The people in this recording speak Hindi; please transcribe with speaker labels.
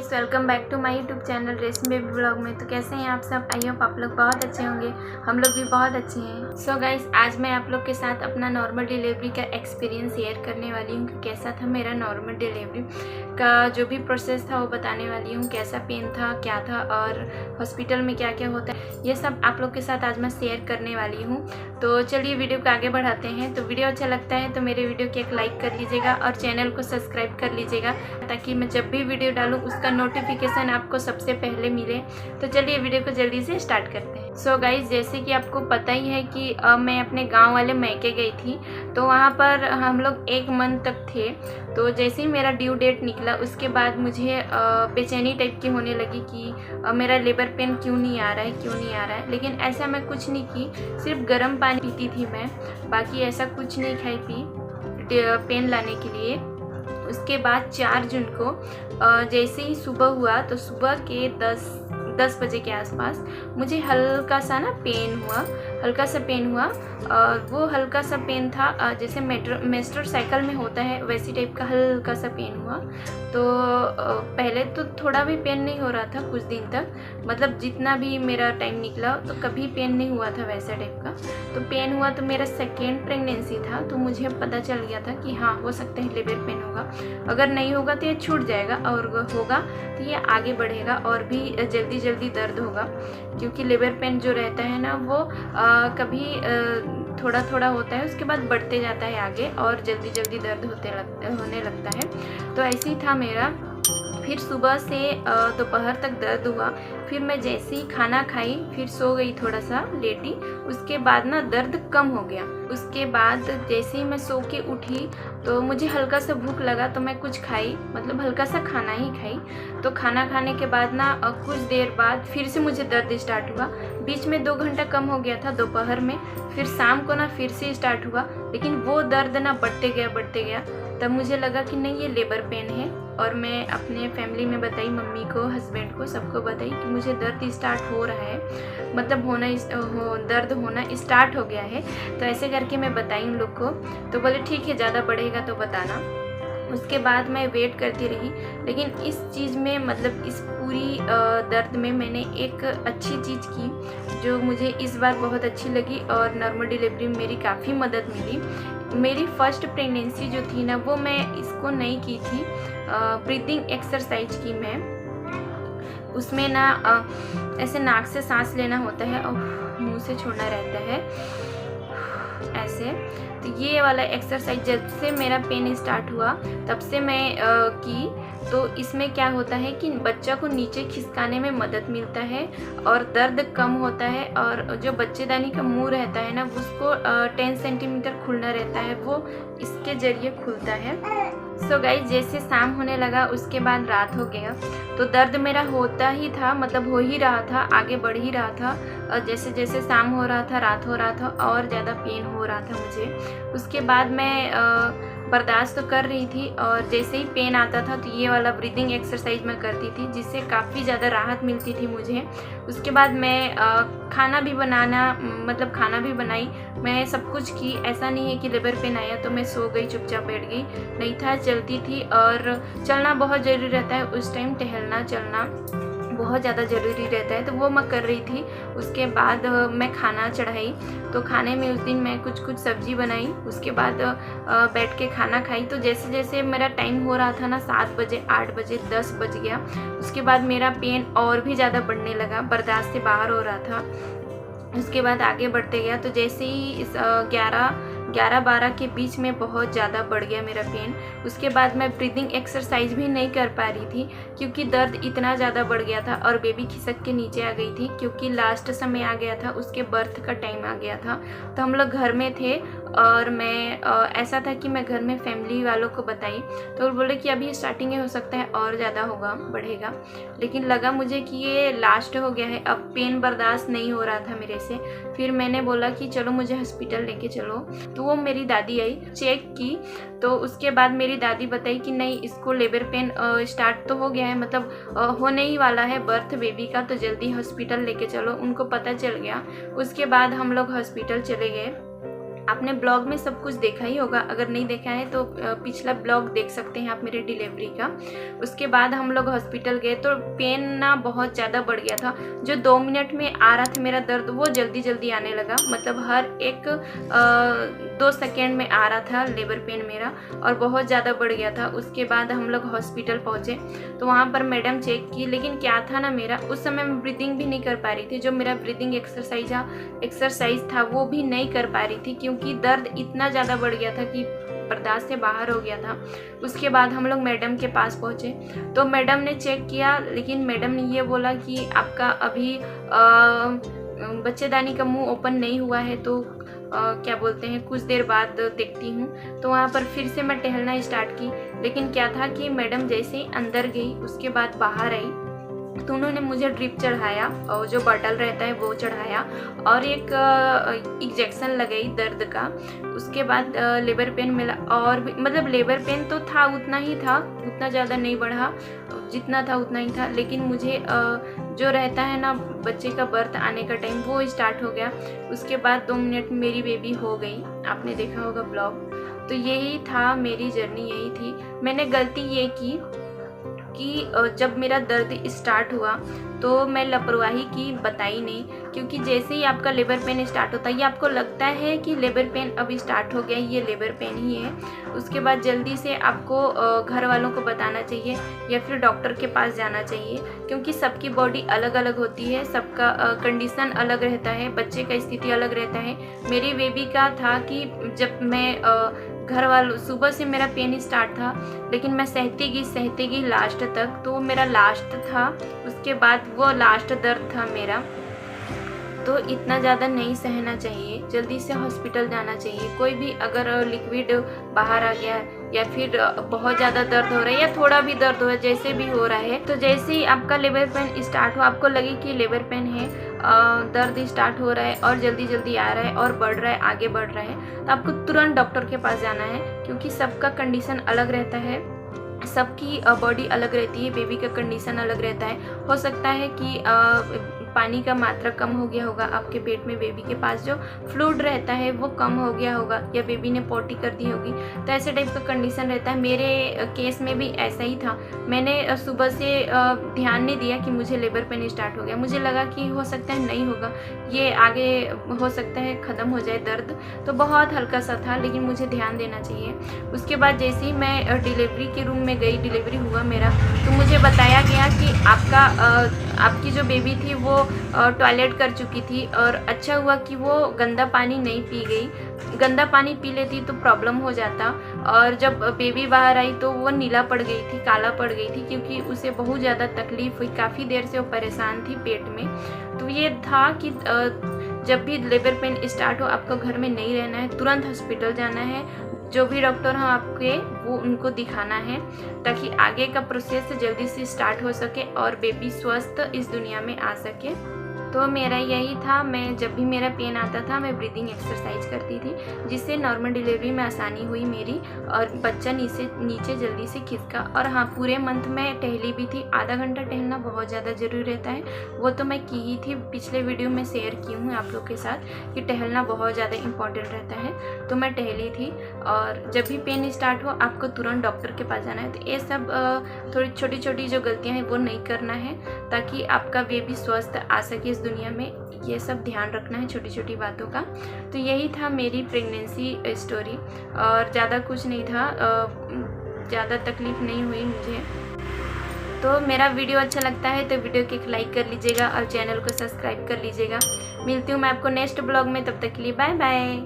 Speaker 1: Guys, welcome back to my YouTube channel Reshmi baby blog में। तो कैसे हैं आप सब? आई होप आप लोग बहुत अच्छे होंगे। हम लोग भी बहुत अच्छे हैं। सो गाइस, आज मैं आप लोग के साथ अपना नॉर्मल डिलीवरी का एक्सपीरियंस शेयर करने वाली हूँ कि कैसा था मेरा नॉर्मल डिलीवरी का जो भी प्रोसेस था वो बताने वाली हूँ। कैसा पेन था, क्या था और हॉस्पिटल में क्या क्या होता है, ये सब आप लोग के साथ आज मैं शेयर करने वाली हूँ। तो चलिए वीडियो को आगे बढ़ाते हैं। तो वीडियो अच्छा लगता है तो मेरे वीडियो को एक लाइक कर लीजिएगा और चैनल को सब्सक्राइब कर लीजिएगा ताकि मैं जब भी वीडियो डालूँ उसका नोटिफिकेशन आपको सबसे पहले मिले। तो चलिए वीडियो को जल्दी से स्टार्ट करते हैं। सो गाइज, जैसे कि आपको पता ही है कि मैं अपने गांव वाले मैके गई थी, तो वहाँ पर हम लोग 1 मंथ तक थे। तो जैसे ही मेरा ड्यू डेट निकला उसके बाद मुझे बेचैनी टाइप की होने लगी कि मेरा लेबर पेन क्यों नहीं आ रहा है। लेकिन ऐसा मैं कुछ नहीं की, सिर्फ गर्म पानी पीती थी मैं, बाकी ऐसा कुछ नहीं खाई पी पेन लाने के लिए। उसके बाद 4 जून को जैसे ही सुबह हुआ तो सुबह के 10 बजे के आसपास मुझे हल्का सा पेन हुआ। वो हल्का सा पेन था जैसे मेस्टर साइकिल में होता है वैसी टाइप का हल्का सा पेन हुआ। तो पहले तो थोड़ा भी पेन नहीं हो रहा था कुछ दिन तक, मतलब जितना भी मेरा टाइम निकला तो कभी पेन नहीं हुआ था वैसा टाइप का। तो पेन हुआ तो मेरा सेकेंड प्रेगनेंसी था, तो मुझे पता चल गया था कि हाँ, हो सकता है लेबर पेन होगा। अगर नहीं होगा तो ये छूट जाएगा और होगा तो ये आगे बढ़ेगा और भी जल्दी दर्द होगा, क्योंकि लेबर पेन जो रहता है ना वो कभी थोड़ा थोड़ा होता है, उसके बाद बढ़ते जाता है आगे और जल्दी दर्द होने लगता है। तो ऐसे ही था मेरा। फिर सुबह से दोपहर तक दर्द हुआ। फिर मैं जैसे ही खाना खाई फिर सो गई, थोड़ा सा लेटी। उसके बाद ना दर्द कम हो गया। उसके बाद जैसे ही मैं सो के उठी तो मुझे हल्का सा भूख लगा, तो मैं कुछ खाई, मतलब हल्का सा खाना ही खाई। तो खाना खाने के बाद ना कुछ देर बाद फिर से मुझे दर्द स्टार्ट हुआ। बीच में 2 घंटा कम हो गया था दोपहर में, फिर शाम को ना फिर से स्टार्ट हुआ, लेकिन वो दर्द ना बढ़ते गया। तब मुझे लगा कि नहीं, ये लेबर पेन है। और मैं अपने फैमिली में बताई, मम्मी को, हस्बैंड को, सबको बताई कि मुझे दर्द स्टार्ट हो रहा है, मतलब दर्द होना स्टार्ट हो गया है। तो ऐसे करके मैं बताई उन लोग को। तो बोले ठीक है, ज़्यादा बढ़ेगा तो बताना। उसके बाद मैं वेट करती रही, लेकिन इस चीज़ में, मतलब इस पूरी दर्द में मैंने एक अच्छी चीज़ की जो मुझे इस बार बहुत अच्छी लगी और नॉर्मल डिलीवरी में मेरी काफ़ी मदद मिली। मेरी फर्स्ट प्रेगनेंसी जो थी ना वो मैं इसको नहीं की थी, ब्रीदिंग एक्सरसाइज की मैं। उसमें ना ऐसे नाक से सांस लेना होता है और मुंह से छोड़ना रहता है ऐसे। तो ये वाला एक्सरसाइज जब से मेरा पेन स्टार्ट हुआ तब से मैं की। तो इसमें क्या होता है कि बच्चा को नीचे खिसकाने में मदद मिलता है और दर्द कम होता है, और जो बच्चेदानी का मुंह रहता है ना उसको 10 सेंटीमीटर खुलना रहता है, वो इसके जरिए खुलता है। सो गाइस, जैसे शाम होने लगा उसके बाद रात हो गया, तो दर्द मेरा होता ही था, मतलब हो ही रहा था, आगे बढ़ ही रहा था। और जैसे जैसे शाम हो रहा था, रात हो रहा था, और ज़्यादा पेन हो रहा था मुझे। उसके बाद मैं बर्दाश्त तो कर रही थी, और जैसे ही पेन आता था तो ये वाला ब्रीदिंग एक्सरसाइज मैं करती थी, जिससे काफ़ी ज़्यादा राहत मिलती थी मुझे। उसके बाद मैं खाना भी बनाई, मैं सब कुछ की। ऐसा नहीं है कि लेबर पेन आया तो मैं सो गई, चुपचाप बैठ गई, नहीं था, चलती थी। और चलना बहुत ज़रूरी रहता है उस टाइम, टहलना चलना बहुत ज़्यादा ज़रूरी रहता है, तो वो मैं कर रही थी। उसके बाद मैं खाना चढ़ाई, तो खाने में उस दिन मैं कुछ सब्ज़ी बनाई। उसके बाद बैठ के खाना खाई। तो जैसे जैसे मेरा टाइम हो रहा था ना, 7 बजे, 8 बजे, 10 बज गया। उसके बाद मेरा पेन और भी ज़्यादा बढ़ने लगा, बर्दाश्त से बाहर हो रहा था। उसके बाद आगे बढ़ते गया, तो जैसे ही इस 11-12 के बीच में बहुत ज़्यादा बढ़ गया मेरा पेन। उसके बाद मैं ब्रीदिंग एक्सरसाइज भी नहीं कर पा रही थी, क्योंकि दर्द इतना ज़्यादा बढ़ गया था और बेबी खिसक के नीचे आ गई थी, क्योंकि लास्ट समय आ गया था, उसके बर्थ का टाइम आ गया था। तो हम लोग घर में थे और मैं ऐसा था कि मैं घर में फैमिली वालों को बताई, तो वो बोले कि अभी स्टार्टिंग हो सकता है और ज़्यादा होगा, बढ़ेगा। लेकिन लगा मुझे कि ये लास्ट हो गया है, अब पेन बर्दाश्त नहीं हो रहा था मेरे से। फिर मैंने बोला कि चलो मुझे हॉस्पिटल लेके चलो। तो वो मेरी दादी आई, चेक की, तो उसके बाद मेरी दादी बताई कि नहीं, इसको लेबर पेन स्टार्ट तो हो गया है, मतलब होने ही वाला है बर्थ बेबी का, तो जल्दी हॉस्पिटल लेके चलो। उनको पता चल गया। उसके बाद हम लोग हॉस्पिटल चले गए। आपने ब्लॉग में सब कुछ देखा ही होगा, अगर नहीं देखा है तो पिछला ब्लॉग देख सकते हैं आप मेरे डिलीवरी का। उसके बाद हम लोग हॉस्पिटल गए तो पेन ना बहुत ज़्यादा बढ़ गया था। जो 2 मिनट में आ रहा था मेरा दर्द, वो जल्दी जल्दी आने लगा, मतलब हर एक 2 सेकेंड में आ रहा था लेबर पेन मेरा, और बहुत ज़्यादा बढ़ गया था। उसके बाद हम लोग हॉस्पिटल पहुँचे तो वहाँ पर मैडम चेक की, लेकिन क्या था ना, मेरा उस समय मैं ब्रीदिंग भी नहीं कर पा रही थी। जो मेरा ब्रीदिंग एक्सरसाइज था वो भी नहीं कर पा रही थी, क्योंकि दर्द इतना ज़्यादा बढ़ गया था कि बर्दाश्त से बाहर हो गया था। उसके बाद हम लोग मैडम के पास पहुँचे तो मैडम ने चेक किया, लेकिन मैडम ने ये बोला कि आपका अभी बच्चेदानी का मुंह ओपन नहीं हुआ है, तो क्या बोलते हैं, कुछ देर बाद देखती हूँ। तो वहाँ पर फिर से मैं टहलना स्टार्ट की, लेकिन क्या था कि मैडम जैसे ही अंदर गई उसके बाद बाहर आई तो उन्होंने मुझे ड्रिप चढ़ाया और जो बॉटल रहता है वो चढ़ाया और एक इंजेक्शन लगाई दर्द का। उसके बाद लेबर पेन मिला, और भी मतलब लेबर पेन तो था, उतना ही था, उतना ज़्यादा नहीं बढ़ा, जितना था उतना ही था। लेकिन मुझे जो रहता है ना बच्चे का बर्थ आने का टाइम, वो स्टार्ट हो गया। उसके बाद 2 मिनट में मेरी बेबी हो गई, आपने देखा होगा ब्लॉग। तो यही था मेरी जर्नी, यही थी। मैंने गलती ये की कि जब मेरा दर्द स्टार्ट हुआ तो मैं लापरवाही की, बताई नहीं, क्योंकि जैसे ही आपका लेबर पेन स्टार्ट होता है, ये आपको लगता है कि लेबर पेन अभी स्टार्ट हो गया, ये लेबर पेन ही है। उसके बाद जल्दी से आपको घर वालों को बताना चाहिए या फिर डॉक्टर के पास जाना चाहिए, क्योंकि सबकी बॉडी अलग अलग होती है, सबका कंडीशन अलग रहता है, बच्चे का स्थिति अलग रहता है। मेरी बेबी का था कि जब मैं घर वालों, सुबह से मेरा पेन स्टार्ट था, लेकिन मैं सहती गई लास्ट तक, तो वो मेरा लास्ट था। उसके बाद वो लास्ट दर्द था मेरा। तो इतना ज़्यादा नहीं सहना चाहिए, जल्दी से हॉस्पिटल जाना चाहिए। कोई भी अगर लिक्विड बाहर आ गया या फिर बहुत ज़्यादा दर्द हो रहा है या थोड़ा भी दर्द हो रहा है, जैसे भी हो रहा है, तो जैसे ही आपका लेबर पेन स्टार्ट हो, आपको लगे कि लेबर पेन है, दर्द स्टार्ट हो रहा है और जल्दी जल्दी आ रहा है और बढ़ रहा है, आगे बढ़ रहा है, तो आपको तुरंत डॉक्टर के पास जाना है, क्योंकि सबका कंडीशन अलग रहता है, सबकी बॉडी अलग रहती है, बेबी का कंडीशन अलग रहता है। हो सकता है कि पानी का मात्रा कम हो गया होगा आपके पेट में, बेबी के पास जो फ्लूइड रहता है वो कम हो गया होगा, या बेबी ने पोटी कर दी होगी, तो ऐसे टाइप का कंडीशन रहता है। मेरे केस में भी ऐसा ही था। मैंने सुबह से ध्यान नहीं दिया कि मुझे लेबर पेन स्टार्ट हो गया, मुझे लगा कि हो सकता है नहीं होगा, ये आगे हो सकता है ख़त्म हो जाए दर्द, तो बहुत हल्का सा था, लेकिन मुझे ध्यान देना चाहिए। उसके बाद जैसे ही मैं डिलीवरी के रूम में गई, डिलीवरी हुआ मेरा, तो मुझे बताया गया कि आपकी जो बेबी थी वो टॉयलेट कर चुकी थी, और अच्छा हुआ कि वो गंदा पानी नहीं पी गई। गंदा पानी पी लेती तो प्रॉब्लम हो जाता, और जब बेबी बाहर आई तो वो नीला पड़ गई थी, काला पड़ गई थी, क्योंकि उसे बहुत ज़्यादा तकलीफ़ हुई, काफ़ी देर से वो परेशान थी पेट में। तो ये था कि जब भी लेबर पेन स्टार्ट हो, आपको घर में नहीं रहना है, तुरंत हॉस्पिटल जाना है, जो भी डॉक्टर हैं आपके वो उनको दिखाना है, ताकि आगे का प्रोसेस जल्दी से स्टार्ट हो सके और बेबी स्वस्थ इस दुनिया में आ सके। तो मेरा यही था, मैं जब भी मेरा पेन आता था मैं ब्रीदिंग एक्सरसाइज करती थी, जिससे नॉर्मल डिलीवरी में आसानी हुई मेरी, और बच्चा नीचे जल्दी से खिसका। और हाँ, पूरे मंथ में टहली भी थी। आधा घंटा टहलना बहुत ज़्यादा ज़रूरी रहता है, वो तो मैं की ही थी, पिछले वीडियो में शेयर की हूँ आप लोग के साथ कि टहलना बहुत ज़्यादा इंपॉर्टेंट रहता है। तो मैं टहली थी, और जब भी पेन स्टार्ट हो आपको तुरंत डॉक्टर के पास जाना है। तो ये सब थोड़ी छोटी छोटी जो गलतियाँ हैं वो नहीं करना है, ताकि आपका बेबी स्वस्थ आ सके इस दुनिया में, ये सब ध्यान रखना है छोटी छोटी बातों का। तो यही था मेरी प्रेगनेंसी स्टोरी, और ज़्यादा कुछ नहीं था, ज़्यादा तकलीफ़ नहीं हुई मुझे। तो मेरा वीडियो अच्छा लगता है तो वीडियो को एक लाइक कर लीजिएगा और चैनल को सब्सक्राइब कर लीजिएगा। मिलती हूँ मैं आपको नेक्स्ट ब्लॉग में, तब तक के लिए बाय बाय।